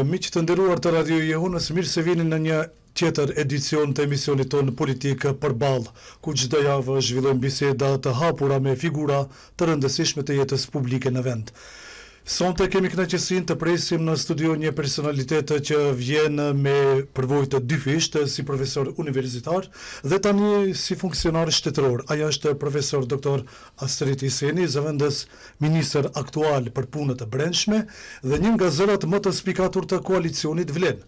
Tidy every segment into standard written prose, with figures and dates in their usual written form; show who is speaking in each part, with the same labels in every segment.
Speaker 1: Miq të nderuar të Radio Jehunës, mirë se vini në një tjetër edicion të emisionit tonë Politikë përballë, ku çdo javë zhvillojmë biseda të hapura me figura të rëndësishme të jetës publike në vend. Sonte kemi kënaqësinë të presim në studio një personalitet që vjen me përvojë të dyfisht si profesor universitar dhe tani si funksionar shtetëror. Ajo është profesor doktor Astrid Hiseni, zëvendës ministër aktual për punët e brendshme dhe një nga zërat më të spikatur të koalicionit Vlen.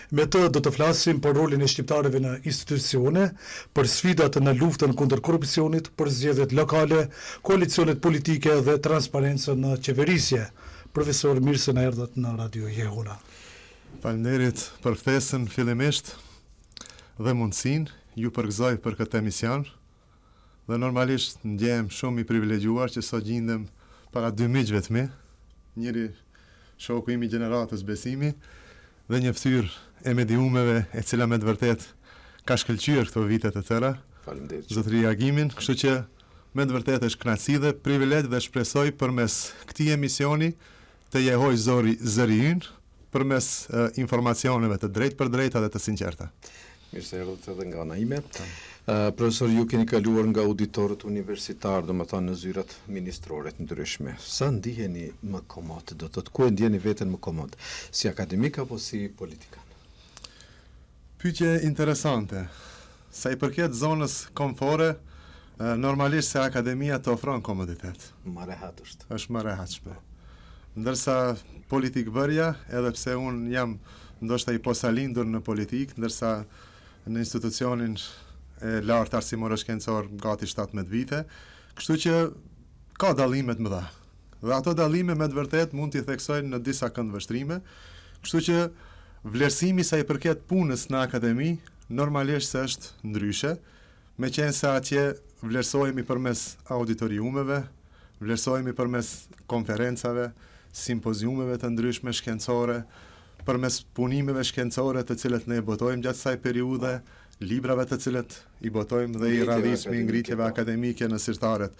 Speaker 1: Me të do të flasim për rolin e shqiptarëve në institucione, për sfidat në luftën kundër korrupsionit, për zgjedhjet lokale, koalicionet politike dhe transparencën në qeverisje. Profesor, mirë se na erdhët në Radio Jehuna.
Speaker 2: Faleminderit për ftesën fillimisht dhe mundësinë, ju përgëzoj për këtë emision dhe normalisht ndjehem shumë i privilegjuar që sot gjendem para dy miqve të mi, njëri shoku im i gjeneratës Besimi dhe një fytyrë e mediumeve e cila me të vërtet ka shkëlqyer këto vite të tëra.
Speaker 3: Faleminderit.
Speaker 2: Zotëri Agimin, kështu që me të vërtet është kënaqësi dhe privilegj dhe shpresoj përmes këtij emisioni të jehoj zëri ynë përmes informacioneve të drejtë për drejta dhe të sinqerta.
Speaker 3: Mirë se erdhët edhe nga ana ime. Profesor, ju keni kaluar nga auditorët universitar, domethënë në zyrat ministrore të ndryshme. Sa ndiheni më komod, do të thotë ku e ndjeni veten më komod, si akademik apo si politikan?
Speaker 2: Pyetje interesante. Sa i përket zonës komfore, normalisht se akademia të ofron komoditet.
Speaker 3: Më rehat është.
Speaker 2: Është më rehatshme. Ndërsa politikbërja, edhe pse unë jam ndoshta i posalindur në politikë, ndërsa në institucionin e lartë arsimor-shkencor gati 17 vite, kështu që ka dallime të mëdha. Dhe ato dallime me të vërtet mund t'i theksojnë në disa këndvështrime, kështu që vlerësimi sa i përket punës në akademi normalisht se është ndryshe, meqense atje vlerësohemi përmes auditoriumeve, vlerësohemi përmes konferencave, simpoziumeve të ndryshme shkencore, përmes punimeve shkencore të cilët ne botojmë gjatë kësaj periudhe, librave të cilët i botojmë dhe i radhismi ngritjeve akademike në sirtaret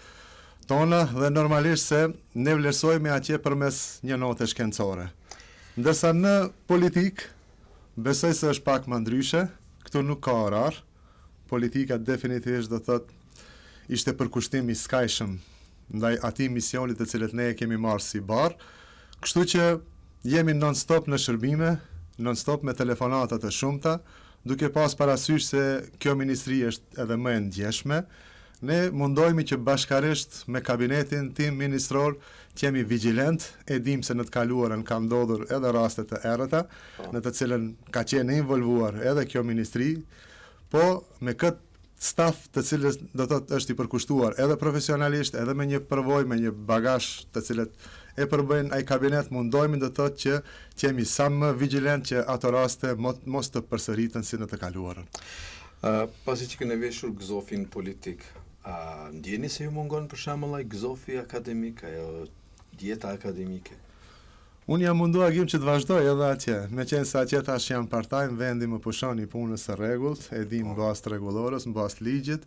Speaker 2: tona dhe normalisht se ne vlerësohemi atje përmes një note shkencore. Ndërsa në politik, besoj se është pak më ndryshe, këtu nuk ka orar, politika definitivisht do thotë ishte përkushtim i skajshëm ndaj atij misionit të cilët ne e kemi marrë si barë, kështu që jemi non-stop në shërbime, non-stop me telefonata të shumta, duke pas parasysh se kjo ministri është edhe më e ndjeshme, ne mundohemi që bashkarisht me kabinetin tim ministror të jemi vigjilent, e dim se në të kaluarën ka ndodhur edhe raste të errëta, në të cilën ka qenë involvuar edhe kjo ministri, po me këtë staf të cilës do të thotë është i përkushtuar edhe profesionalisht, edhe me një përvojë, me një bagazh të cilët e përbëjnë ai kabinet, mundohemi do të thotë që jemi sa më vigjilent që ato raste mos të përsëriten si në të kaluarën.
Speaker 3: Pasi që keni veshur gëzofin politik, ndjeni se ju mungon për shembull ai gëzofi akademik, ajo dieta akademike?
Speaker 2: Unë jam mundu Agim që të vazhdoj edhe atje, me qenë se atje tash jam part-time, vendi më pushon i punës së rregullt, e di në bazë të rregullorës, në bazë të ligjit,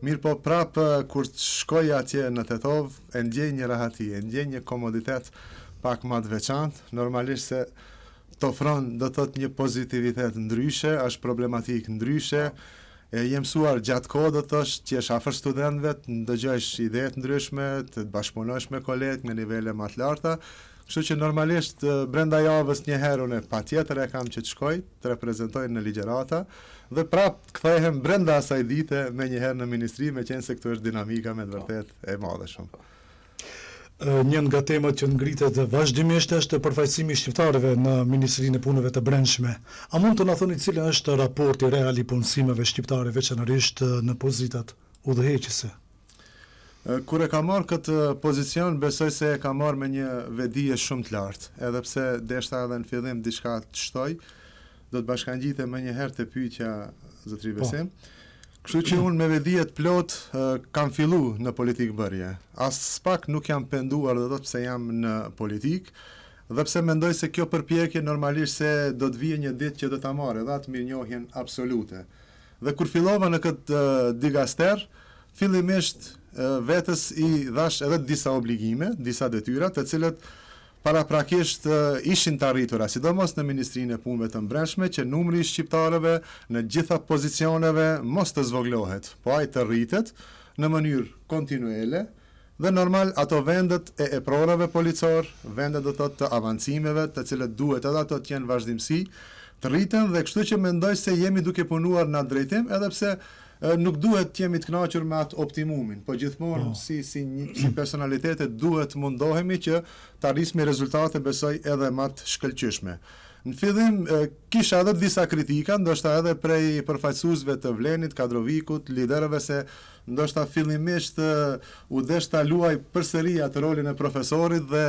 Speaker 2: mirë po prapë kur të shkoj atje në Tetov, e ndjej një rahati, e ndjej një komoditet pak më të veçantë, normalisht se të ofron do të thotë një pozitivitet ndryshe, është problematik ndryshe, e jem mësuar gjatë kohë do të thosh që jesh afër studentëve, të ndëgjojsh ide të ndryshme, të bashkëpunosh me kolegë në nivele më të larta. Kështu që normalisht brenda javës një herë unë patjetër e kam që të shkoj, të reprezentoj në ligjërata dhe prapë kthehem brenda asaj dite me një herë në ministri, meqense këtu është dinamika me të vërtet e madhe shumë.
Speaker 1: Një nga temat që ngritet vazhdimisht është përfaqësimi i shqiptarëve në Ministrinë e Punëve të Brendshme. A mund të na thoni cili është raporti real i punësimeve shqiptare veçanërisht në pozitat udhëheqëse?
Speaker 2: Kur e ka marrë këtë pozicion, besoj se e ka marrë me një vedije shumë të lartë, edhe pse deshta edhe në fillim diçka të shtoj, do të bashkangjitem më një herë te pyetja zotëri Besim. Kështu që unë me vedije të plot kam fillu në politikbërje. As pak nuk jam penduar do të thotë pse jam në politik, dhe pse mendoj se kjo përpjekje normalisht se do të vijë një ditë që do ta marrë edhe atë mirënjohjen absolute. Dhe kur fillova në këtë digaster, fillimisht vetës i dhash edhe disa obligime, disa detyra, të cilët paraprakisht ishin të arritura, sidomos në Ministrinë e Punëve të Brendshme, që numri i shqiptarëve në gjitha pozicioneve mos të zvoglohet, po ai të rritet në mënyrë kontinuele dhe normal ato vendet e eprorave policor, vendet do të thotë të avancimeve, të cilët duhet edhe ato të jenë vazhdimsi, të rriten dhe kështu që mendoj se jemi duke punuar në atë drejtim, edhe pse nuk duhet të jemi të kënaqur me atë optimumin, po gjithmonë si personalitete duhet mundohemi që të arrismi rezultate besoj edhe më të shkëlqyeshme. Në fillim kisha edhe disa kritika, ndoshta edhe prej përfaqësuesve të Vlenit, Kadrovikut, liderëve se ndoshta fillimisht u desh ta luaj përsëri atë rolin e profesorit dhe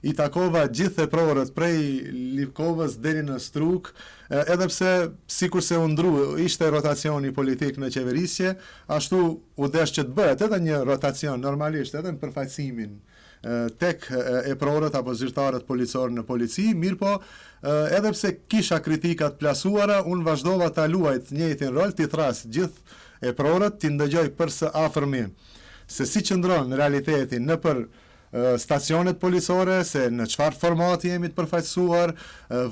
Speaker 2: i takova gjithë eprorët prej Lipkovës deri në Struk, edhe pse sikurse u ndru ishte rotacioni politik në qeverisje, ashtu u desh që të bëhet edhe një rotacion normalisht edhe në përfaqësimin tek eprorët apo zyrtarët policor në polici, mirë po edhe pse kisha kritikat plasuara, unë vazhdova ta luaj të njëjtin rol, t'i thras gjithë eprorët, t'i ndëgjoj për së afërmi se si qëndron në realitetin në për stacionet policore, se në çfarë formati jemi të përfaqësuar,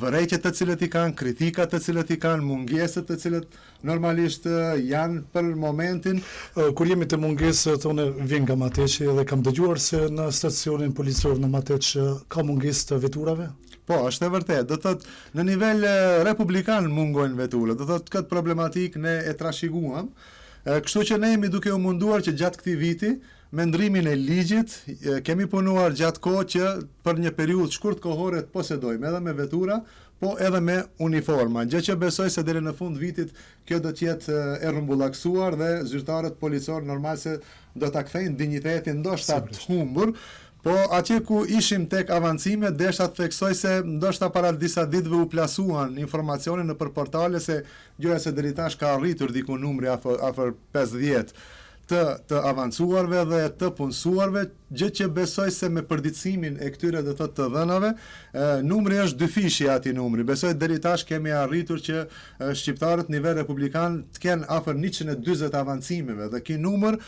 Speaker 2: vërejtjet të cilët i kanë, kritikat të cilët i kanë, mungesët të cilët normalisht janë për momentin.
Speaker 1: Kur jemi të mungesët, unë vjen nga Mateqi dhe kam dëgjuar se në stacionin policor në Mateq ka mungesë të veturave.
Speaker 2: Po, është e vërtet. Do thotë në nivel republikan mungojnë vetura. Do thotë këtë problematik ne e trashëguam. Kështu që ne jemi duke u munduar që gjatë këtij viti me ndrimin e ligjit kemi punuar gjatë kohë që për një periudhë shkurt kohore të posedojmë edhe me vetura, po edhe me uniforma. Gjë që besoj se deri në fund vitit kjo do të jetë e rrumbullaksuar dhe zyrtarët policor normal se do ta kthejnë dinjitetin ndoshta të humbur. Po atje ku ishim tek avancime, desha të theksoj se ndoshta para disa ditëve u plasuan informacione në për portale se gjëja se deri tash ka arritur diku numri afër 50 të avancuarve dhe të punësuarve, gjë që besoj se me përditësimin e këtyre do thotë të dhënave, numri është dyfishi ati numri. Besoj deri tash kemi arritur që shqiptarët nivel republikan të kenë afër 140 avancimeve dhe ky numër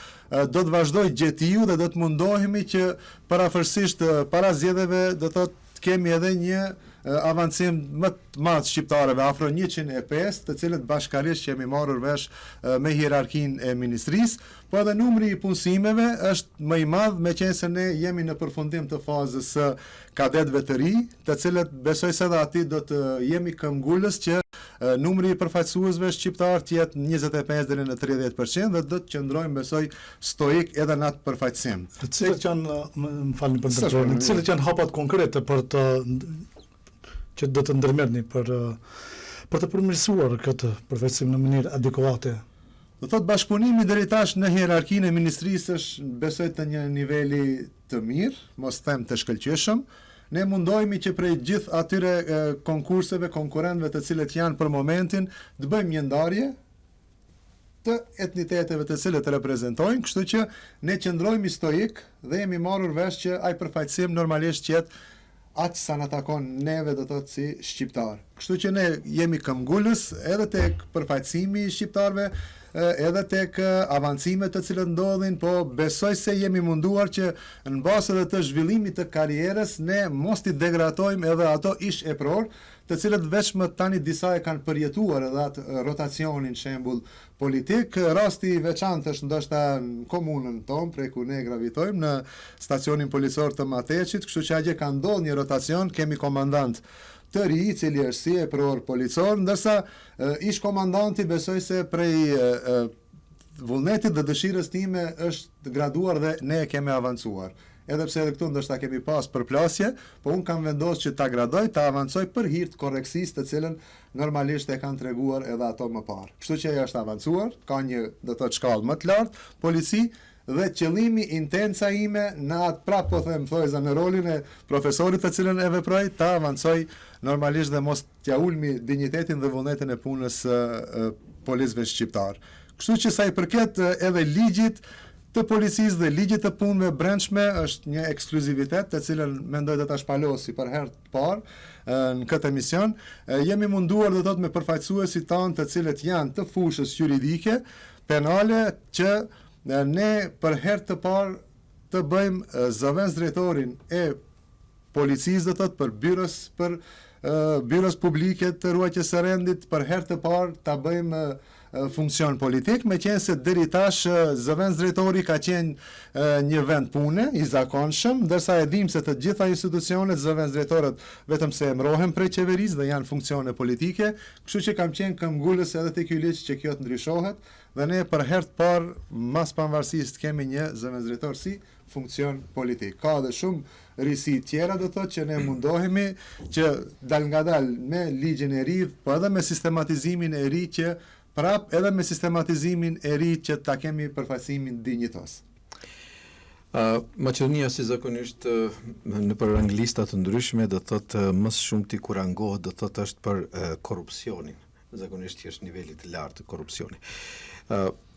Speaker 2: do të vazhdoj gjetiu dhe do të mundohemi që parafërsisht para zgjedhjeve do thotë kemi edhe një avancim më të madh shqiptarëve, afro 105, të cilët bashkarisht kemi marrur vesh me hierarkinë e ministrisë, po edhe numri i punësimeve është më i madh, meqense ne jemi në përfundim të fazës së kadetëve të ri, të cilët besoj se edhe aty do të jemi këmbgulës që numri i përfaqësuesve shqiptar të jetë 25 deri në 30% dhe do të qëndrojmë besoj stoik edhe në atë përfaqësim.
Speaker 1: Cilët janë, më falni për ndërtorin, cilët janë hapat konkrete për të që do të ndërmerrni për të përmirësuar këtë përfaqësim në mënyrë adekuate?
Speaker 2: Do thotë bashkëpunimi deri tash në hierarkinë e ministrisë është besoj të një niveli të mirë, mos them të shkëlqyeshëm. Ne mundohemi që prej gjithë atyre konkurseve, konkurrentëve të cilët janë për momentin, të bëjmë një ndarje të etniteteve të cilët reprezentojnë, kështu që ne qëndrojmë stoik dhe jemi marrur vesh që ai përfaqësim normalisht që jetë aq sa na takon neve do thotë si shqiptar. Kështu që ne jemi këmbgulës edhe tek përfaqësimi i shqiptarëve, edhe tek avancimet të cilët ndodhin, po besoj se jemi munduar që në bazë të zhvillimit të karrierës ne mos t'i degradojmë edhe ato ish epror, të cilët veç më tani disa e kanë përjetuar edhe atë rotacionin shembull politik. Rasti i veçantë është ndoshta në komunën tonë, prej ku ne gravitojmë, në stacionin policor të Mateqit, kështu që atje ka ndodhur një rotacion, kemi komandant të ri, i cili është si epror policor, ndërsa ish komandanti besoj se prej vullnetit dhe dëshirës time është graduar dhe ne e kemi avancuar. Edhe pse edhe këtu ndoshta kemi pas përplasje, po unë kam vendosur që ta gradoj, ta avancoj për hir të korreksisë të cilën normalisht e kanë treguar edhe ato më parë. Kështu që ajo është avancuar, ka një do të thotë shkallë më të lartë polici dhe qëllimi, intenca ime në atë prapë po them thojza në rolin e profesorit të cilën e veproj, ta avancoj normalisht dhe mos t'ja ulmi dinjitetin dhe vullnetin e punës policëve shqiptar. Kështu që sa i përket edhe ligjit të policisë dhe ligjit të punëve brendshme është një ekskluzivitet të cilën mendoj të ta shpalosi për herë të parë në këtë emision. Jemi munduar do thotë me përfaqësuesit tanë të cilët janë të fushës juridike, penale, që ne për herë të parë të bëjmë zëvendës drejtorin e policisë, do thotë, për byros publike të ruajtjes së rendit, për herë të parë ta bëjmë funksion politik, me qenë se deri tash zëvendës drejtori ka qenë një vend pune i zakonshëm, ndërsa e dim se të gjitha institucionet zëvendës drejtorët vetëm se emrohen prej qeverisë dhe janë funksione politike, kështu që kam qenë këmbgulës edhe te ky ligj që kjo të ndryshohet, dhe ne për herë të parë mas pavarësisë të kemi një zëvendës drejtor si funksion politik. Ka dhe shumë risi tjera, do thotë, që ne mundohemi që dal nga dal me ligjin e ri, po edhe me sistematizimin e ri që prap edhe me sistematizimin e ri që ta kemi përfaqësimin dinjitos.
Speaker 3: Maqedonia si zakonisht në për anglista të ndryshme do thotë më shumë ti kur angohet do thotë është për korrupsionin. Zakonisht që është niveli të lartë të korrupsioni.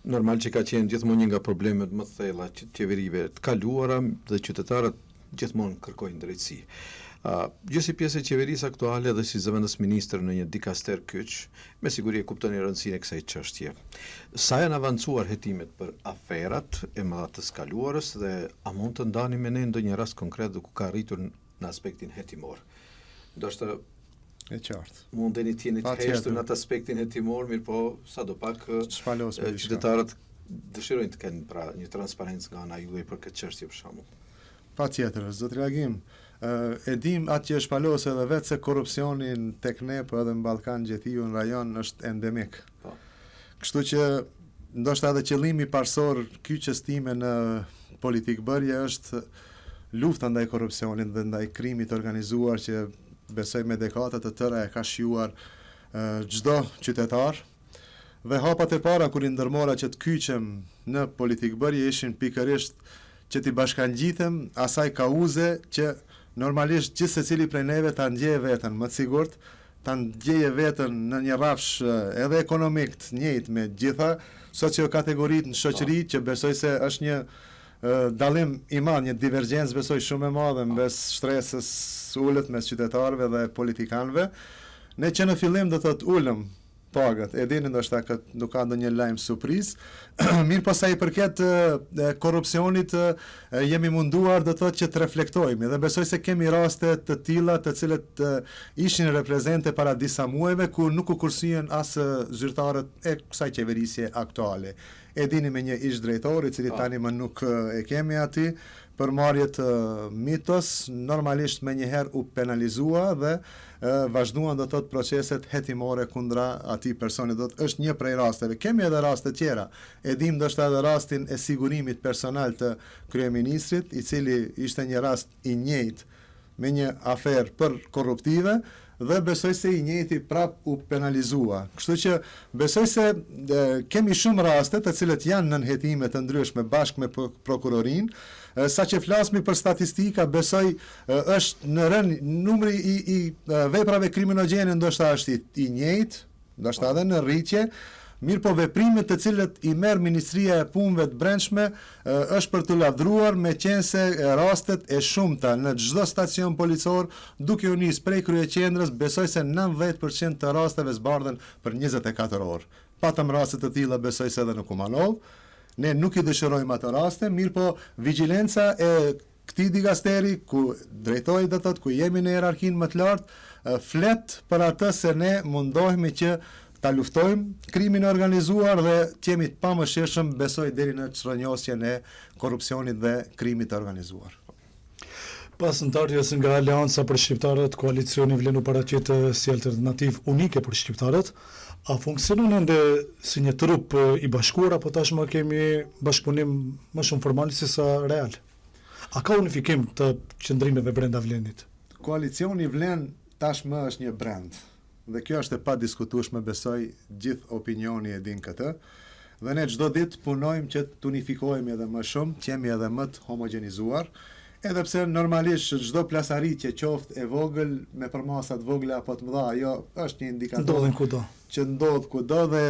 Speaker 3: Normal që ka qenë gjithmonë një nga problemet më të thella që qeverive të kaluara dhe qytetarët gjithmonë kërkojnë drejtësi. Gjë si pjesë e qeverisë aktuale dhe si zëvendës ministër në një dikaster kyç, me siguri e kuptoni rëndësinë e kësaj çështje. Sa janë avancuar hetimet për aferat e mëdha të skaluarës dhe a mund të ndani me ne ndonjë rast konkret ku ka arritur në aspektin hetimor? Ndoshta
Speaker 2: E qartë.
Speaker 3: Mundeni të jeni të heshtur në atë aspektin hetimor, mirë po sadopak qytetarët dëshirojnë të kenë pra një transparencë nga ana juaj për këtë çështje për shembull.
Speaker 2: Patjetër, zot reagim. E dim atë që është palos edhe vetë se korrupsionin tek ne, po edhe në Ballkan Gjethiu në rajon është endemik.
Speaker 3: Po.
Speaker 2: Kështu që ndoshta edhe qëllimi parsor kyçes time në politikbërje është lufta ndaj korrupsionit dhe ndaj krimit organizuar që besoj me dekada të tëra e ka shijuar çdo qytetar. Dhe hapat e para kur i ndërmora që të kyqem në politikbërje ishin pikërisht që t'i bashkangjitem asaj kauze që normalisht gjithë secili prej neve ta ndjeje veten më të sigurt, ta ndjeje veten në një rrafsh edhe ekonomik të njëjtë me gjitha sociokategoritë në shoqëri, që besoj se është një dallim i madh, një divergjencë besoj shumë e madhe mes shtresës ulët mes qytetarëve dhe politikanëve. Ne që në fillim do thotë ulëm pagat, e dini ndoshta këtë nuk ka ndonjë lajm surprizë. Mirë po sa i përket korrupsionit jemi munduar do thotë që të reflektojmë dhe besoj se kemi raste të tilla të cilët ishin reprezente para disa muajve ku nuk u kursyen as zyrtarët e kësaj qeverisje aktuale. E dini me një ish drejtor i cili tani më nuk e kemi aty për marrje të mitos, normalisht me njëherë u penalizua dhe vazhduan do thotë proceset hetimore kundra atij personi. Do të është një prej rasteve. Kemi edhe raste tjera. E dim ndoshta edhe rastin e sigurimit personal të kryeministrit, i cili ishte një rast i njëjtë me një aferë për korruptive dhe besoj se i njëjti prap u penalizua. Kështu që besoj se kemi shumë raste të cilët janë nën hetime të ndryshme bashkë me prokurorinë. Sa që flasmi për statistika, besoj është në rënd numri i veprave kriminogjene ndoshta është i njëjtë, ndoshta edhe në rritje. Mirë po veprimet të cilët i merr Ministria e Punëve të Brendshme është për të lavdruar, me qenë se rastet e shumta në çdo stacion policor, duke u nis prej kryeqendrës, besoj se 90% të rasteve zbardhen për 24 orë. Patëm raste të tilla besoj se edhe në Kumanov. Ne nuk i dëshirojmë ato raste, mirë po vigjilenca e këtij dikasteri ku drejtoi do thotë ku jemi në hierarkinë më të lartë, flet për atë se ne mundohemi që ta luftojmë krimin e organizuar dhe të jemi të pamëshirshëm, besoj deri në çrënjosjen e korrupsionit dhe krimit të organizuar.
Speaker 1: Pas ndarjes nga Aleanca për Shqiptarët, koalicioni vlen u paraqit si alternativë unike për shqiptarët. A funksionon ende si një trup i bashkuar apo tashmë kemi bashkëpunim më shumë formal se sa real? A ka unifikim të qëndrimeve brenda Vlenit?
Speaker 2: Koalicioni Vlen tashmë është një brand. Dhe kjo është e padiskutueshme, besoj gjithë opinioni e din këtë. Dhe ne çdo ditë punojmë që të unifikohemi edhe më shumë, të jemi edhe më të homogenizuar. Edhe pse normalisht çdo plasaritje qoftë e vogël me përmasa të vogla apo të mëdha, ajo është një indikator
Speaker 1: Ndodhen kudo.
Speaker 2: Që ndodh kudo dhe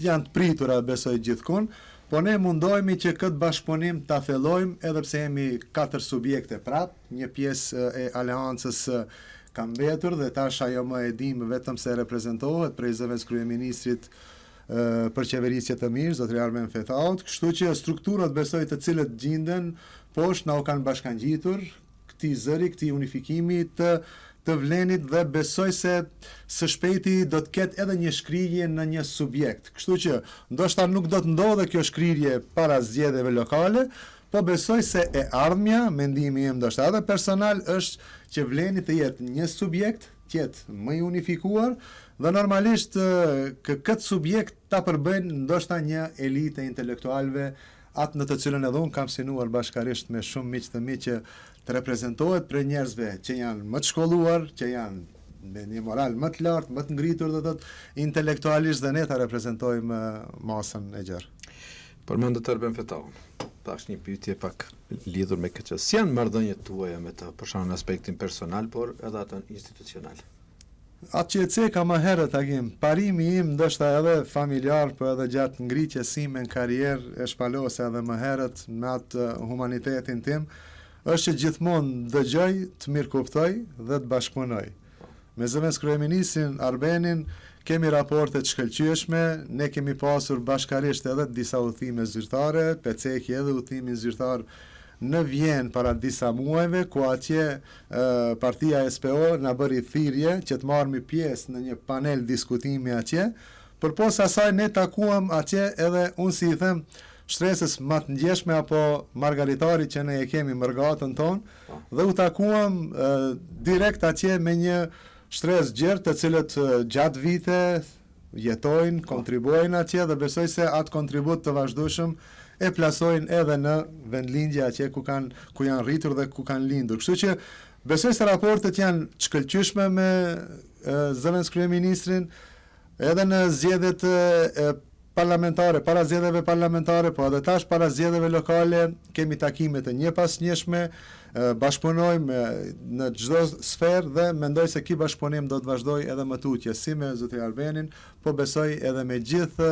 Speaker 2: janë të pritura besoj gjithkund, po ne mundohemi që këtë bashkëpunim ta thellojmë, edhe pse jemi 4 subjekte prap, një pjesë e aleancës ka mbetur dhe tash ajo më e dim vetëm se reprezentohet prej zëvendës kryeministrit për qeverisje të mirë, zotëri Armen Fetaut, kështu që strukturat besoj të cilët gjenden poshtë na u kanë bashkangjitur, këtij zëri, këtij unifikimi të Vlenit dhe besoj se së shpejti do të ketë edhe një shkrirje në një subjekt. Kështu që ndoshta nuk do të ndodhe kjo shkrirje para zgjedhjeve lokale, po besoj se e ardhmja, mendimi im ndoshta edhe personal, është që Vleni të jetë një subjekt, të jetë më i unifikuar dhe normalisht këtë subjekt ta përbëjnë ndoshta një elite intelektualëve, atë në të cilën edhe unë kam sinuar bashkarisht me shumë miq të mi që të reprezentohet për njerëzve që janë më të shkolluar, që janë me një moral më të lartë, më të ngritur dhe intelektualisht dhe ne ta reprezentojmë masën e gjerë.
Speaker 3: Përmendët Erben Fetaun, tash një pyetje pak lidhur me këtë. Si janë marrëdhëniet tuaja me të, për shkak në aspektin personal, por edhe atë institucional?
Speaker 2: Atë që e ceka më herët agim, parimi im ndoshta edhe familjar, po edhe gjatë ngritjes sime në karrierë e shpalosa edhe më herët me atë humanitetin tim, është që gjithmonë dëgjoj, të mirë kuptoj dhe të bashkëpunoj. Me zëvendës kryeministin Arbenin kemi raporte të shkëlqyeshme, ne kemi pasur bashkarisht edhe disa udhime zyrtare, peceki edhe udhimin zyrtar në Vjenë para disa muajve, ku atje partia SPO na bëri thirrje që të marrëmi pjesë në një panel diskutimi atje, përpos asaj ne takuam atje edhe unë si i them shtresës më të ndjeshme apo margaritari që ne e kemi mërgatën tonë, dhe u takuam direkt atje me një shtresë gjerë të cilët gjatë vite jetojnë, kontribuojnë atje dhe besoj se atë kontribut të vazhdueshëm e plasojnë edhe në vendlindje atje ku janë rritur dhe ku kanë lindur. Kështu që besoj se raportet janë shkëlqyeshme me zëvendës kryeministrin, edhe në zgjedhjet parlamentare, para zgjedhjeve parlamentare, po edhe tash para zgjedhjeve lokale kemi takime të njëpasnjëshme, bashkëpunojmë në çdo sferë dhe mendoj se ky bashkëpunim do të vazhdojë edhe më tutje, si me zotrin Arbenin, po besoj edhe me gjithë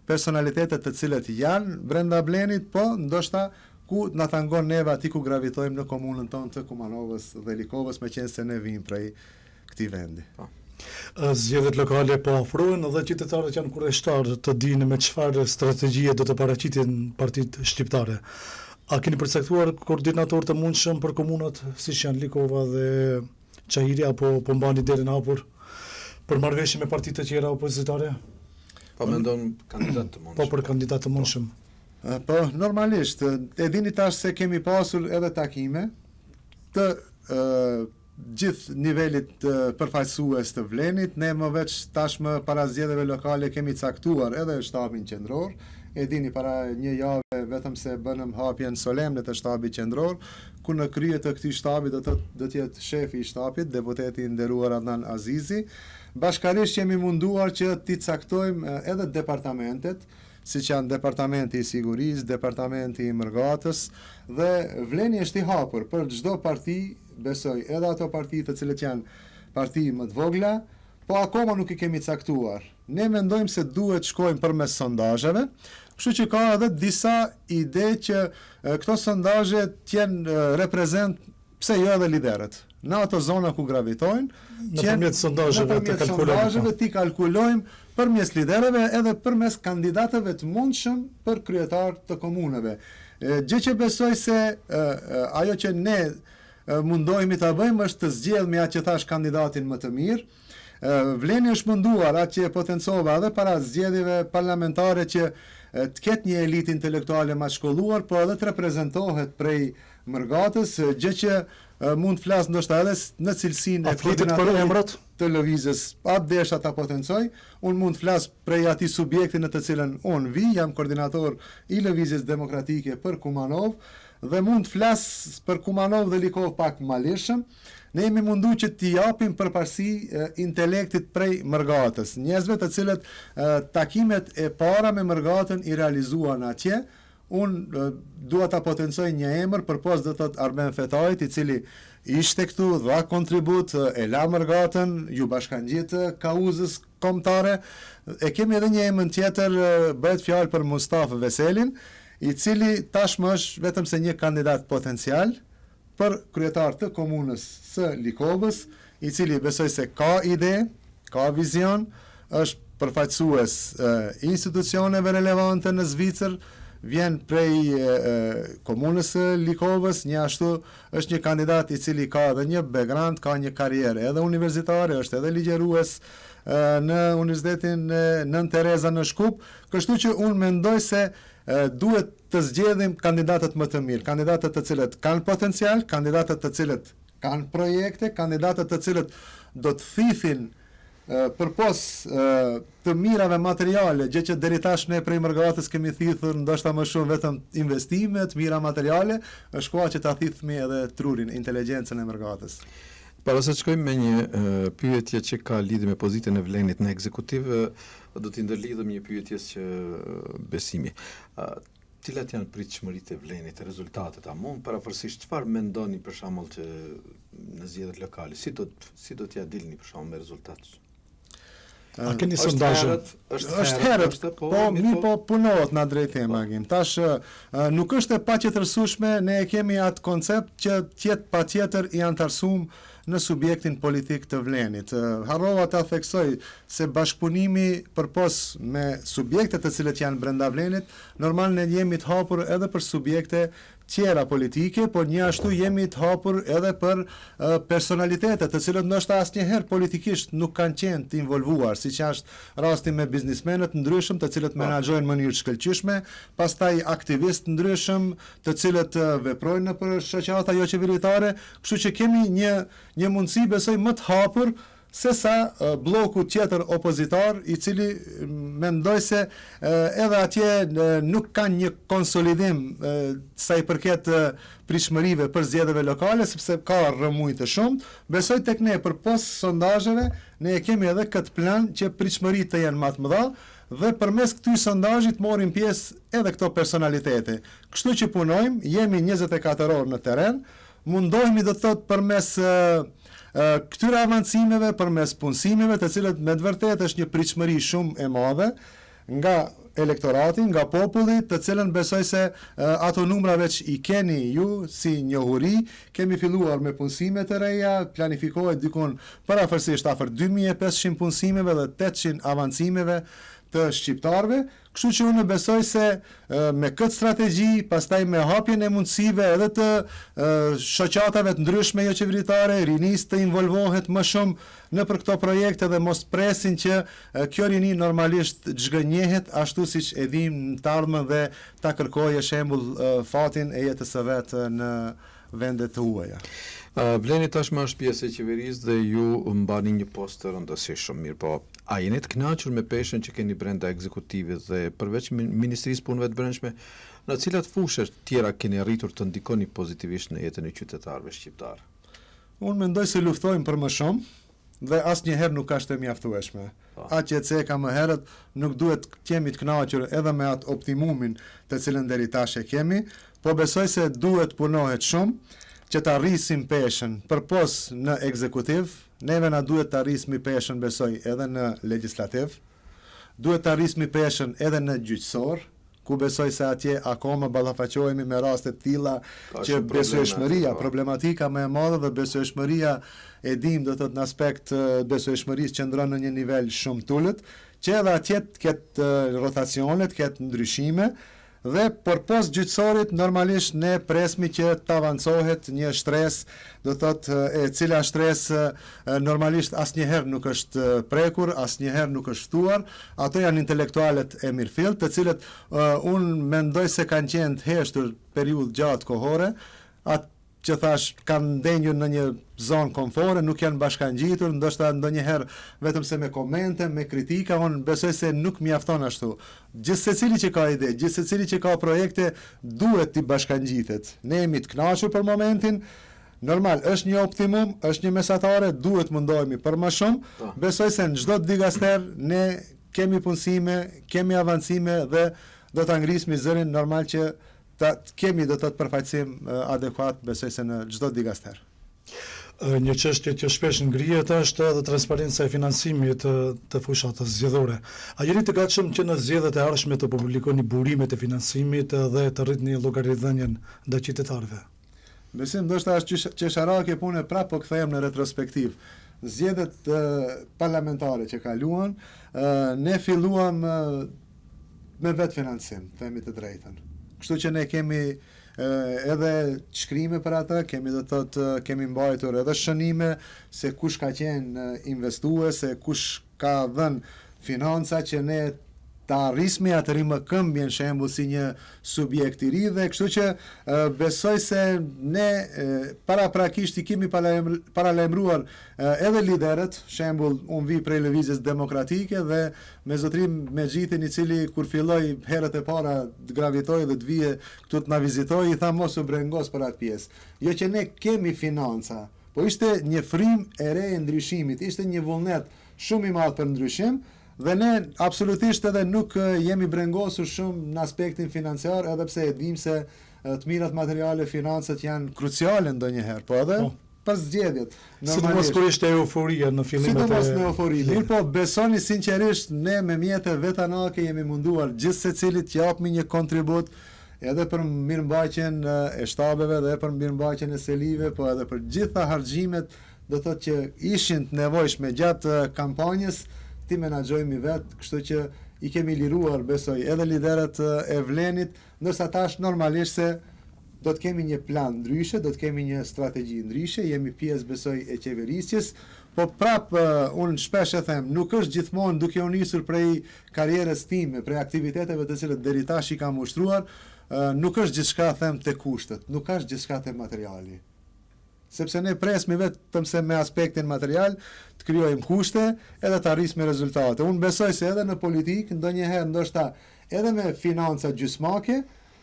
Speaker 2: personalitetet të cilët janë brenda Vlenit, po ndoshta ku na tangon neve aty ku gravitojmë në komunën tonë të Kumanovës dhe Likovës, meqense ne vijmë prej këtij vendi.
Speaker 1: Zgjedhjet lokale po afrohen dhe qytetarët janë kurreshtar të dinë me çfarë strategjie do të paraqitin partitë shqiptare. A keni përcaktuar koordinator të mundshëm për komunat siç janë Likova dhe Çajiri, apo po mbani derën hapur për marrëveshje me partitë të tjera opozitare?
Speaker 3: Po mendon kandidat të mundshëm.
Speaker 1: Po për kandidat të mundshëm.
Speaker 2: Po normalisht, e dini tash se kemi pasur edhe takime të gjithë nivelit përfaqësues të Vlenit, ne më veç tashmë para zgjedhjeve lokale kemi caktuar edhe shtabin qendror. E dini para një jave vetëm se bënëm hapjen solemne të shtabit qendror, ku në krye të këtij shtabi do të jetë shefi i shtabit, deputeti i nderuar Adnan Azizi. Bashkarisht jemi munduar që t'i caktojmë edhe departamentet, siç janë departamenti i sigurisë, departamenti i mërgatës, dhe Vleni është i hapur për çdo parti, besoj, edhe ato parti të cilët janë parti më të vogla, po akoma nuk i kemi caktuar. Ne mendojmë se duhet shkojmë përmes sondazheve, kështu që ka edhe disa ide që këto sondazhe t'jenë reprezent, pse jo edhe liderët, në ato zona ku gravitojnë,
Speaker 1: nëpërmjet sondazheve
Speaker 2: ti kalkulojmë përmes liderëve edhe përmes kandidatëve të mundshëm për kryetar të komunave. Gjë që besoj se ajo që ne mundohemi ta bëjmë është të zgjedhmë atë që thash kandidatin më të mirë. Vleni është munduar atë që potencova edhe para zgjedhjeve parlamentare që të ketë një elitë intelektuale më të shkolluar, por edhe të reprezentohet prej mërgatës, gjë që mund të flas ndoshta edhe në cilësinë e koordinatorit të lëvizjes. Atë desha ta potencoj, unë mund të flas prej atij subjekti në të cilën unë vi, jam koordinator i lëvizjes demokratike për Kumanov dhe mund të flas për Kumanov dhe Likov pak më lehshëm. Ne jemi mundu që t'i japim përparësi intelektit prej mërgatës, njerëzve të cilët takimet e para me mërgatën i realizuan atje. Unë dua ta potencoj një emër përpos do të thotë Arben Fetajt, i cili ishte këtu, dha kontribut, e la mërgatën, ju bashkangjit kauzës kombëtare. E kemi edhe një emër tjetër, bëhet fjalë për Mustafa Veselin, i cili tashmë është vetëm se një kandidat potencial për kryetar të komunës së Likovës, i cili besoj se ka ide, ka vizion, është përfaqësues institucioneve relevante në Zvicër, vjen prej komunës së Likovës, një ashtu është një kandidat i cili ka edhe një background, ka një karrierë edhe universitare, është edhe ligjerues në Universitetin Nën Tereza në Shkup, kështu që unë mendoj se duhet të zgjedhim kandidatët më të mirë, kandidatët të cilët kanë potencial, kandidatët të cilët kanë projekte, kandidatët të cilët do të thithin përpos të mirave materiale, gjë që deri tash ne prej Mërgatës kemi thithur ndoshta më shumë vetëm investimet, mira materiale, është koha që ta thithmi edhe trurin, inteligjencën e Mërgatës.
Speaker 3: Para se të shkojmë me një pyetje që ka lidhje me pozitën e Vlenit në ekzekutiv, do t'i ndërlidhëm një pyetjes që Besimi. Cilat janë pritshmëritë e Vlenit, rezultatet? A mund parafërsisht çfarë mendoni për shembull që në zgjedhjet lokale, si do t'ja dilni për shembull me rezultat?
Speaker 1: A keni sondazhe?
Speaker 2: Është herët, po punohet në drejtim agim. Tash nuk është e paqetërsueshme, ne e kemi atë koncept që tjetë patjetër i antarësuar në subjektin politik të Vlenit. Harrova ta theksoj se bashkëpunimi përpos me subjekte të cilët janë brenda Vlenit, normal ne jemi të hapur edhe për subjekte tjera politike, por një ashtu jemi të hapur edhe për personalitetet të cilët ndoshta asnjëherë politikisht nuk kanë qenë të involvuar, siç është rasti me biznismenët ndryshëm të cilët menaxhojnë në mënyrë shkëlqyeshme, pastaj aktivistë ndryshëm të cilët veprojnë nëpër shoqata jo qeveritare, kështu që kemi një mundësi besoj më të hapur se sa bloku tjetër opozitar, i cili mendoj se edhe atje nuk kanë një konsolidim sa i përket pritshmërive për zgjedhjeve lokale, sepse ka rrëmuj të shumt. Besoj tek ne përpos sondazheve, ne e kemi edhe këtë plan që pritshmëritë të jenë më të mëdha dhe përmes këtij sondazhit morin pjesë edhe këto personalitete. Kështu që punojmë, jemi 24 orë në terren, mundohemi do të thotë përmes këtyre avancimeve, përmes punësimeve, të cilët me të vërtetë është një pritshmëri shumë e madhe nga elektorati, nga populli, të cilën besoj se ato numra veç i keni ju si njohuri. Kemi filluar me punësime të reja, planifikohet dikun parafërsisht afër 2500 punësimeve dhe 800 avancimeve të shqiptarëve, kështu që unë besoj se me këtë strategji, pastaj me hapjen e mundësive edhe të shoqatave të ndryshme jo qeveritare, rinis të involvohet më shumë në për këto projekte dhe mos presin që kjo rini normalisht zhgënjehet ashtu siç e dim në të ardhmen dhe ta kërkojë shembull fatin e jetës së vet në vendet të huaja.
Speaker 3: Vleni tashmë është pjesë e qeverisë dhe ju mbani një post të rëndësishëm, mirë po. A jeni të kënaqur me peshën që keni brenda ekzekutivit dhe përveç Ministrisë Punëve të Brendshme, në cilat fushë tjera keni arritur të ndikoni pozitivisht në jetën e qytetarëve shqiptar?
Speaker 2: Unë mendoj se luftojmë për më shumë dhe asnjëherë nuk është e mjaftueshme. Atë që ceka më herët nuk duhet të jemi të kënaqur edhe me atë optimumin të cilën deri tash e kemi, po besoj se duhet punohet shumë që të arrisim peshën përpos në ekzekutiv, neve na duhet të arrismi peshën besoj edhe në legislativ, duhet të arrismi peshën edhe në gjyqësor, ku besoj se atje akoma ballafaqohemi me raste të tilla që besueshmëria, problematika më e madhe dhe besueshmëria e dim do të thotë në aspekt besueshmërisë qëndron në një nivel shumë të ulët, që edhe atje të ketë rotacione, të ketë ndryshime. Dhe përpos gjyqësorit normalisht ne presmi që të avancohet një shtresë, do thotë e cila shtresë normalisht asnjëherë nuk është prekur, asnjëherë nuk është ftuar. Ato janë intelektualet e mirëfillt, të cilët unë mendoj se kanë qenë të heshtur periudhë gjatë kohore, atë që thash kanë ndenjur në një zonë komfore, nuk janë bashkangjitur, ndoshta ndonjëherë vetëm se me komente, me kritika, unë besoj se nuk mjafton ashtu. Gjithsecili që ka ide, gjithsecili që ka projekte, duhet t'i bashkangjitet. Ne jemi të kënaqur për momentin. Normal, është një optimum, është një mesatare, duhet mundohemi për më shumë. Besoj se në çdo digaster ne kemi punësime, kemi avancime dhe do ta ngrismi zërin normal që kemi do të përfaqësim adekuat, besoj se në çdo digaster.
Speaker 1: Një çështje që shpesh ngrihet është edhe transparenca e financimit të fushatës zgjedhore. A jeni të gatshëm që në zgjedhjet e ardhshme të publikoni burimet e financimit dhe të rritni llogaridhënien ndaj qytetarëve?
Speaker 2: Besim ndoshta është qesharake punë prapë po kthehem në retrospektiv. Zgjedhjet parlamentare që kaluan, ne filluam me vetë financim, themi të drejtën. kështu që ne kemi edhe shkrime për ata, kemi mbajtur edhe shënime se kush ka qenë investues, se kush ka dhënë financa që ne ta arrismi atë rrimë këmbjen shembull si një subjekt i ri dhe kështu që besoj se ne paraprakisht i kemi paralajmëruar edhe liderët, shembull unë vi prej lëvizjes demokratike dhe me zotrim Mexhitin i cili kur filloi herët e para të gravitoi dhe të vije këtu të na vizitoi i tha mos u brengos për atë pjesë. Jo që ne kemi financa, po ishte një frym e re e ndryshimit, ishte një vullnet shumë i madh për ndryshim. Dhe ne absolutisht edhe nuk jemi brengosur shumë në aspektin financiar, edhe pse e dim se të mirat materiale, financët janë kruciale ndonjëherë, po edhe për zgjedhjet.
Speaker 1: Sidomos kur ishte euforia në fillimet e...
Speaker 2: Sidomos në eufori. Mirë po, besoni sinqerisht, ne me mjete vetanake jemi munduar gjithë secilit të japmi një kontribut edhe për mirëmbajtjen e shtabeve dhe për mirëmbajtjen e selive, po edhe për gjitha harxhimet, do thotë që ishin të nevojshme gjatë kampanjës, ti menaxhojmë vetë, kështu që i kemi liruar, besoj, edhe liderët e Vlenit, ndërsa tash normalisht se do të kemi një plan ndryshe, do të kemi një strategji ndryshe, jemi pjesë, besoj, e qeverisjes, po unë shpesh e them, nuk është gjithmonë duke u nisur prej karrierës time, prej aktiviteteve të cilët deri tash i kam ushtruar, nuk është gjithçka them te kushtet, nuk është gjithçka te materiali. Sepse ne presmi vetëm se me aspektin material të krijojmë kushte edhe të arrismë rezultate. Unë besoj se edhe në politikë, ndonjëherë ndoshta edhe me financa gjysmake,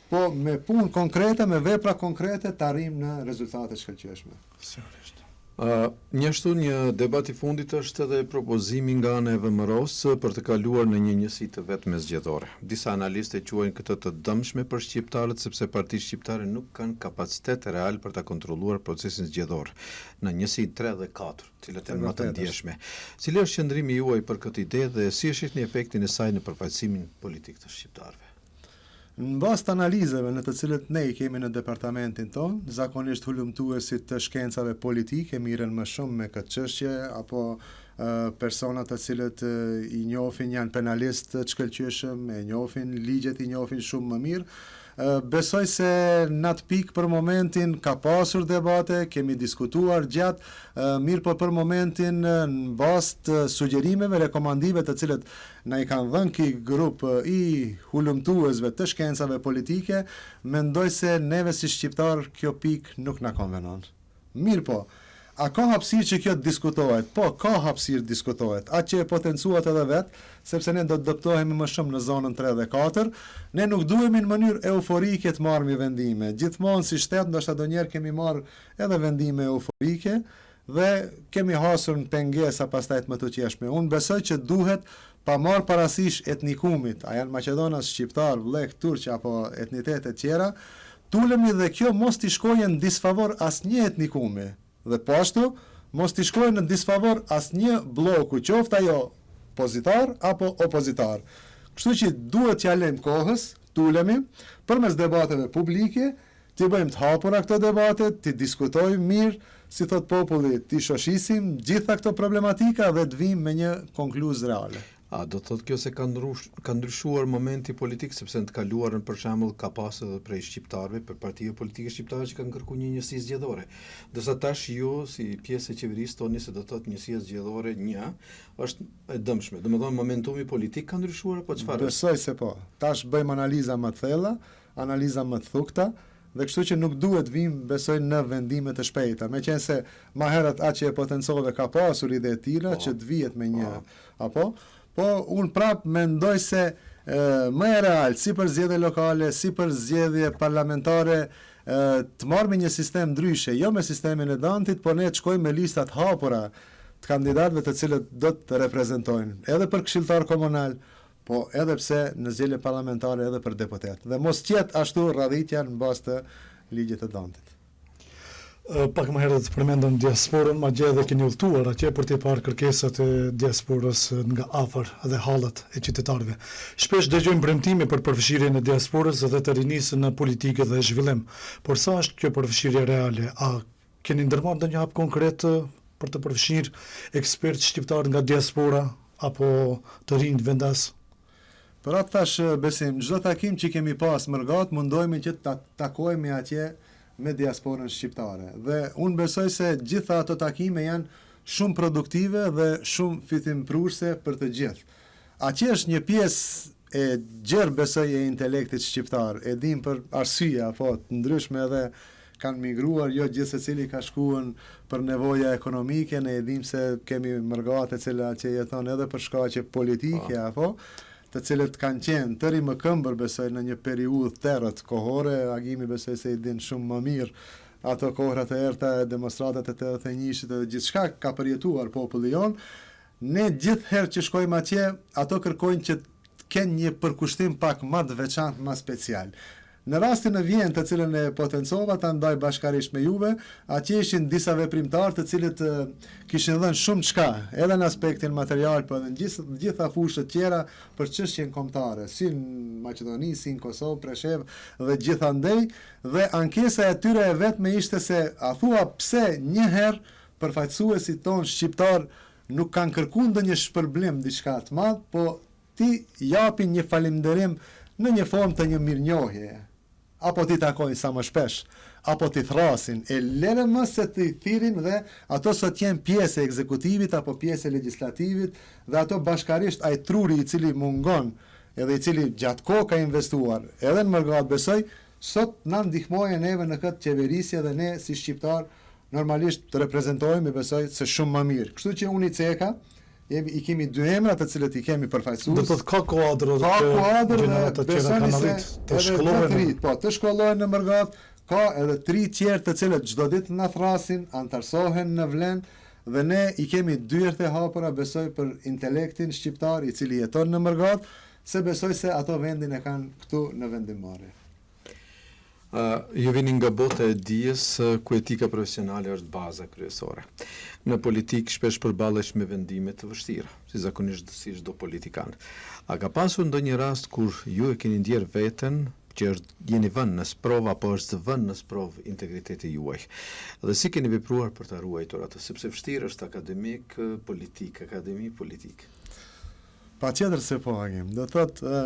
Speaker 2: po me punë konkrete, me vepra konkrete të arrijmë në rezultate shkëlqyeshme.
Speaker 1: Sigurisht.
Speaker 3: Njështu një debat i fundit është edhe propozimi nga ana e VMRO-s për të kaluar në një njësi të vetme zgjedhore. Disa analistë quajnë këtë të dëmshme për shqiptarët sepse partitë shqiptare nuk kanë kapacitet real për ta kontrolluar procesin zgjedhor në njësi 3 dhe 4, cilët janë më të ndjeshme. Cili është qëndrimi juaj për këtë ide dhe si e shihni efektin e saj në përfaqësimin politik të shqiptarëve?
Speaker 2: Në bazë të analizave në të cilët ne i kemi në departamentin tonë, zakonisht hulumtuesit të shkencave politike miren më shumë me këtë çështje apo personat të cilët i njohin janë penalistë të shkëlqyeshëm, e njohin ligjet, i njohin shumë më mirë. Besoj se në atë pikë për momentin ka pasur debate, kemi diskutuar gjatë, mirë po për momentin në bazë të sugjerimeve, rekomandive të cilët na i kanë dhënë ky grup i hulumtuesve të shkencave politike, mendoj se neve si shqiptar kjo pikë nuk na konvenon. Mirë po, a ka hapësirë që kjo të diskutohet? Po, ka hapësirë diskutohet. Atë që e potencuat edhe vetë, sepse ne do të doptohemi më shumë në zonën 3 dhe 4, ne nuk duhemi në mënyrë euforike të marrëmi vendime. Gjithmonë si shtet, ndoshta donjëherë kemi marrë edhe vendime euforike dhe kemi hasur në pengesa pastaj më të qeshme. Unë besoj që duhet pa marrë parasysh etnikumit, a janë Maqedonas, shqiptar, vllek, turq apo etnitete tjera, tulemi dhe kjo mos t'i shkojë në disfavor asnjë etnikumi. Dhe po ashtu, mos t'i shkojë në disfavor asnjë bloku, qoftë ajo pozitar apo opozitar. Kështu që duhet t'ja lejmë kohës, tulemi, përmes debateve publike, t'i bëjmë të hapura këto debate, t'i diskutojmë mirë, si thot populli, t'i shoshisim gjitha këto problematika dhe të vim me një konkluzë reale.
Speaker 3: A do të thotë kjo se ka ndryshuar momenti politik, sepse në të kaluarën për shembull ka pasur edhe prej shqiptarëve, për partive politike shqiptare që kanë kërkuar një njësi zgjedhore. Ndërsa tash ju si pjesë e qeverisë toni se do të thotë njësia zgjedhore është e dëmshme. Domethënë momentumi politik ka ndryshuar apo çfarë?
Speaker 2: Besoj se po. Tash bëjmë analiza më të thella, analiza më të thukta, dhe kështu që nuk duhet vim besoj në vendime të shpejta. Meqense më herët atë që e potencove ka pasur ide të tilla që të vihet me një po unë prap mendoj se më e real, si për zgjedhje lokale, si për zgjedhje parlamentare, të marrë një sistem ndryshe, jo me sistemin e Dantit, por ne të shkojmë me listat hapura të kandidatëve të cilët do të reprezentojnë, edhe për këshilltar komunal, po edhe pse në zgjedhje parlamentare edhe për deputet. Dhe mos qetë ashtu radhitja në bazë të ligjit të Dantit.
Speaker 1: Pak më herët përmendëm diasporën, madje edhe keni udhëtuar atje për të parë kërkesat e diasporës nga afër dhe hallet e qytetarëve. Shpesh dëgjojmë premtime për përfshirjen e diasporës dhe të rinisë në politikë dhe zhvillim. Por sa është kjo përfshirje reale? A keni ndërmarrë ndonjë hap konkret për të përfshirë ekspertë shqiptar nga diaspora apo të rinj vendas?
Speaker 2: Për atë thash Besim, çdo takim që kemi pas mërgat, mundohemi që të takojmë atje me diasporën shqiptare. Dhe unë besoj se gjitha ato takime janë shumë produktive dhe shumë fitimprurse për të gjithë. Aqë është një pjesë e gjerë besoj e intelektit shqiptar, e dim për arsye apo të ndryshme edhe kanë migruar, jo gjithë se cili ka shkuën për nevoja ekonomike, ne e dim se kemi mërgate cila që jeton edhe për shkaqe politike apo, të cilët kanë qenë tëri më këmbër besoj në një periudhë tërët kohore, Agimi besoj se i din shumë më mirë ato kohrat e erta, demonstratat e 81-shit dhe gjithçka ka përjetuar populli jon. Ne gjithë herë që shkojmë atje, ato kërkojnë që të kenë një përkushtim pak më të veçantë, më special. Në rastin e Vjenës, të cilën e potencova ta ndaj bashkarisht me juve, atje ishin disa veprimtarë të cilët kishin dhënë shumë çka, edhe në aspektin material, por edhe në gjitha fushët tjera për çështjen kombëtare, si në Maqedoni, si në Kosovë, Preshev dhe gjithandej, dhe ankesa e tyre e vetme ishte se a thua pse një herë përfaqësuesit tonë shqiptar nuk kanë kërkuar ndonjë shpërblim diçka të madh, po ti japin një falënderim në një formë të një mirënjohje, apo ti takojnë sa më shpesh, apo ti thrasin, e lere më se të thirin dhe ato sot jenë pjesë e ekzekutivit apo pjesë e legislativit dhe ato bashkarisht ai truri i cili mungon edhe i cili gjatë kohë ka investuar edhe në mërgat besoj, sot na ndihmojnë neve në këtë qeverisje dhe ne si shqiptar normalisht të reprezentojmë besoj se shumë më mirë. Kështu që unë i ceka, i kemi dy emra të cilët i kemi përfaqësues.
Speaker 1: Do të thotë ka kuadër
Speaker 2: dhe besoni se
Speaker 1: të shkollohen.
Speaker 2: Po, të shkollohen në mërgat, ka edhe 3 tjerë të cilët çdo ditë na thrasin, antarsohen në Vlenë dhe ne i kemi dyert e hapura besoj për intelektin shqiptar i cili jeton në mërgat, se besoj se ato vendin e kanë këtu në vendimmarrje.
Speaker 3: Ju vini nga bota e dijes ku etika profesionale është baza kryesore. Në politikë shpesh përballesh me vendime të vështira, si zakonisht si çdo politikan. A ka pasur ndonjë rast kur ju e keni ndjer veten që jeni vënë në sprov apo është vënë në sprov integriteti juaj? Dhe si keni vepruar për ta ruajtur atë, sepse vështirë është akademik, politik, akademi politik.
Speaker 2: Patjetër se po, Agim. Do thotë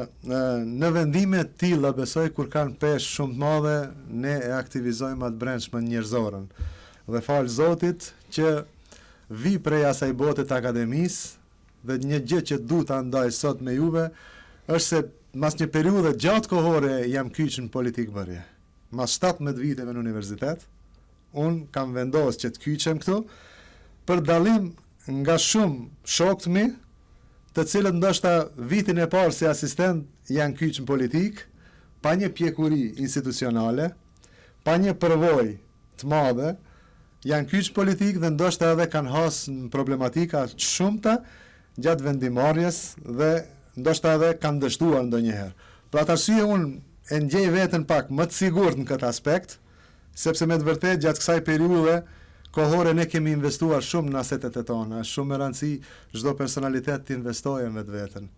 Speaker 2: në vendime të tilla besoj kur kanë peshë shumë të madhe, ne e aktivizojmë atë brendshmën njerëzorën. Dhe fal Zotit që vi prej asaj bote të akademisë dhe një gjë që du ta ndaj sot me juve është se mas një periudhe gjatë kohore jam kyç në politikë bërje. Mas 17 viteve në universitet, unë kam vendosur që të kyçem këtu për dallim nga shumë shokët mi, të cilët ndoshta vitin e parë si asistent janë kyç në politikë, pa një pjekuri institucionale, pa një përvojë të madhe, janë kyç politikë dhe ndoshta edhe kanë hasë në problematika të shumta gjatë vendimarrjes dhe ndoshta edhe kanë dështuar ndonjëherë. Për atë arsye unë e ndjej veten pak më të sigurt në këtë aspekt, sepse me të vërtetë gjatë kësaj periudhe kohore ne kemi investuar shumë në asetet e tona, shumë me rëndësi çdo personalitet të investojë në vetën.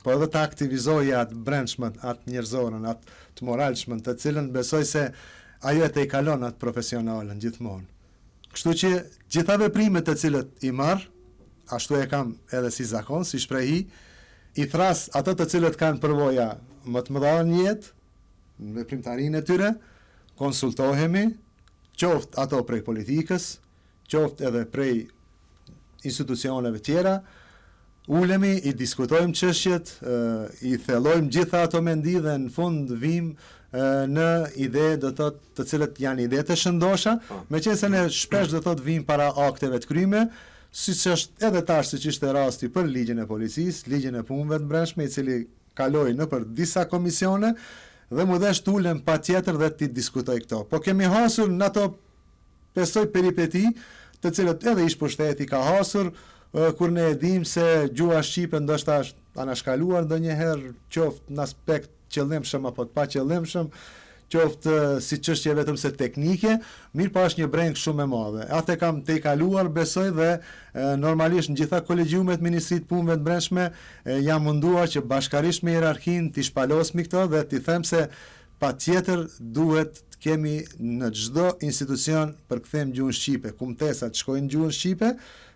Speaker 2: Po edhe të aktivizojë atë brendshmën, atë njerëzorën, atë të moralshmën, të cilën besoj se ajo e te i kalon atë profesionalën gjithmonë. Kështu që gjitha veprimet të cilët i marr, ashtu e kam edhe si zakon, si shprehi, i thras ato të cilët kanë përvoja më të mëdha në jetë, në veprimtarinë e tyre, konsultohemi, qoftë ato prej politikës, qoftë edhe prej institucioneve tjera, ulemi, i diskutojmë çështjet, i thellojmë gjitha ato mendi dhe në fund vim në ide do thotë të cilët janë ide të shëndosha, meqense ne shpesh do thotë vim para akteve të kryme, siç është edhe tash siç ishte rasti për ligjin e policisë, ligjin e punëve të brendshme, i cili kaloi nëpër disa komisione dhe më desh të ulem patjetër dhe ti diskutoj këto. Po kemi hasur në ato besoj peripeti të cilët edhe ish pushteti ka hasur, kur ne e dim se gjuha shqipe ndoshta është anashkaluar ndonjëherë, qoftë në aspekt qëllimshëm apo të pa qëllimshëm, qoftë si çështje vetëm se teknike, mirë po është një breng shumë e madhe. Atë kam te kaluar besoj dhe normalisht në gjitha kolegjiumet Ministrisë të Punëve të Brendshme jam munduar që bashkarisht me hierarkinë t'i shpalosmi këto dhe t'i them se patjetër duhet të kemi në çdo institucion përkthejmë gjuhën shqipe, kumtesat shkojnë gjuhën shqipe,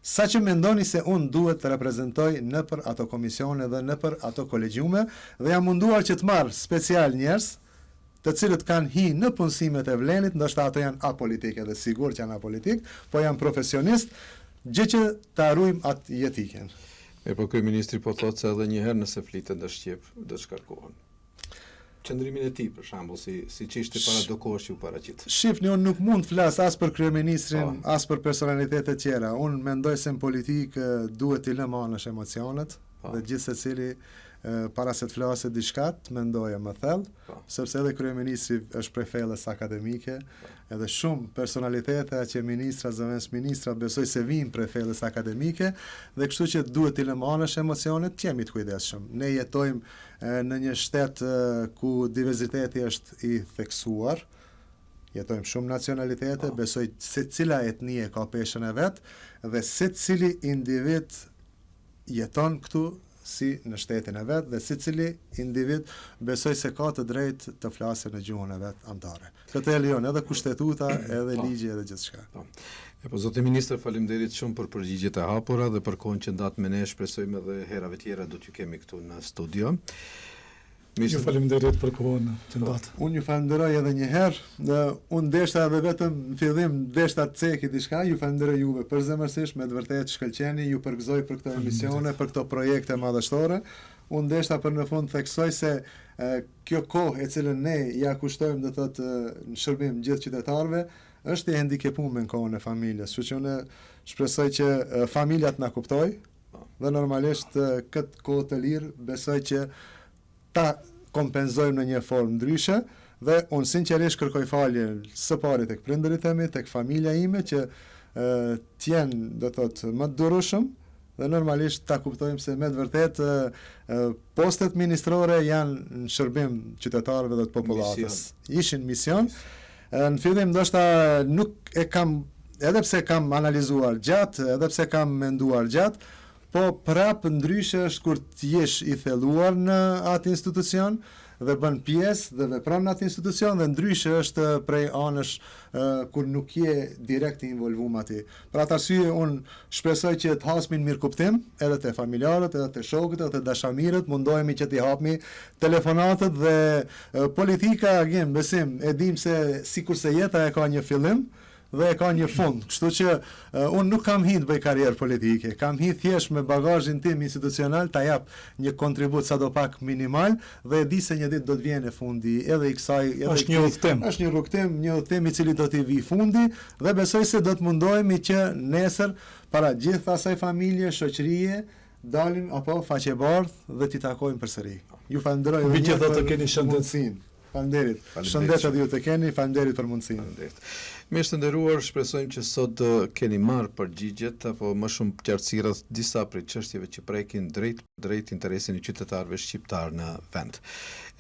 Speaker 2: saqë mendoni se unë duhet të reprezentoj nëpër ato komisione dhe nëpër ato kolegjume dhe jam munduar që të marr special njerëz të cilët kanë hi në punësimet e vlenit, ndoshta ato janë apolitike dhe sigur që janë apolitik, po janë profesionist, gjë që të arrujmë atë jetiken.
Speaker 3: Po kryeministri po thotë se edhe një herë nëse flitet në shqip do të shkarkohen. Qëndrimin e tij për shembull si çishte para do kohësh ju paraqit.
Speaker 2: Shifni, unë nuk mund të flas as për kryeministrin, as për personalitete të tjera. Unë mendoj se në politikë duhet të lëmë anësh emocionet dhe gjithë secili para se të flasë diçka të mendoje më thellë, sepse edhe kryeministri është prej fellës akademike, edhe shumë personalitete që ministra, zëvendës ministra besoj se vinë prej fellës akademike dhe kështu që duhet të lëmë anësh emocionet, të jemi të kujdesshëm. Ne jetojmë në një shtet ku diverziteti është i theksuar, jetojmë shumë nacionalitete, besoj se cila etnie ka peshën e vet dhe se cili individ jeton këtu si në shtetin e vet dhe secili individ besoj se ka të drejtë të flasë në gjuhën e vet anëtare. Këtë e lejon edhe kushtetuta, edhe ligji, edhe gjithçka.
Speaker 3: Po zoti ministër, faleminderit shumë për përgjigjet e hapura dhe për kohën që ndat me ne, shpresojmë edhe herave tjera do t'ju kemi këtu në studio.
Speaker 1: Ju faleminderit për kohën që ndat.
Speaker 2: Unë ju falenderoj edhe një herë. Unë deshta edhe vetëm në fillim deshta të ceki diçka, ju falenderoj juve përzemërsisht, me të vërtetë shkëlqeni, ju përgëzoj për këto emisione, për këto projekte madhështore. Unë deshta për në fund theksoj se kjo kohë e cilën ne ja kushtojmë do thotë në shërbim gjithë qytetarëve, është e hendikepuar me kohën e familjes. Kështu që unë shpresoj që familjat na kuptojnë dhe normalisht këtë kohë të lirë besoj që ta kompenzojmë në një formë ndryshe dhe unë sinqerisht kërkoj falje së pari tek prindërit e mi, tek familja ime që t'jenë do thotë më të durueshëm dhe normalisht ta kuptojmë se me të vërtetë postet ministrore janë në shërbim qytetarëve dhe të popullatës. Ishin mision. Në fillim ndoshta nuk e kam, edhe pse kam analizuar gjatë, edhe pse kam menduar gjatë, po prapë ndryshe është kur të jesh i thelluar në atë institucion dhe bën pjesë dhe vepron në atë institucion dhe ndryshe është prej anësh kur nuk je direkt i involvuar aty. Për atë arsye unë shpresoj që të hasmin mirëkuptim edhe te familjarët, edhe te shokët, edhe te dashamirët, mundohemi që t'i hapmi telefonatët dhe politika, besim, e dim se sikurse jeta e ka një fillim dhe e ka një fund. Kështu që unë nuk kam hi të bëj karrierë politike, kam hi thjesht me bagazhin tim institucional ta jap një kontribut sadopak minimal dhe e di se një ditë do të vjen fundi edhe i kësaj, edhe
Speaker 1: është një udhtim.
Speaker 2: Është një udhtim i cili do t'i vi fundi dhe besoj se do të mundohemi që nesër para gjithë asaj familje, shoqërie, dalim apo faqe bardhë dhe t'i takojmë përsëri. Ju falenderoj edhe
Speaker 1: të keni shëndet.
Speaker 2: Faleminderit. Shëndet edhe ju të keni, faleminderit për mundësinë.
Speaker 3: Mirë të nderuar, shpresojmë që sot keni marrë përgjigjet apo më shumë qartësi rreth disa prej çështjeve që prekin drejt interesin e qytetarëve shqiptar në vend.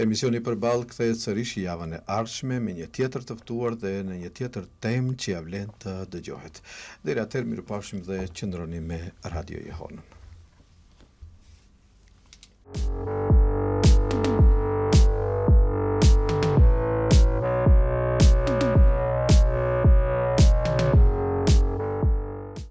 Speaker 3: Emisioni Përballë kthehet sërish javën e ardhshme me një tjetër të ftuar dhe në një tjetër temë që ja vlen të dëgjohet. Deri atëherë mirupafshim dhe qëndroni me Radio Jehonën.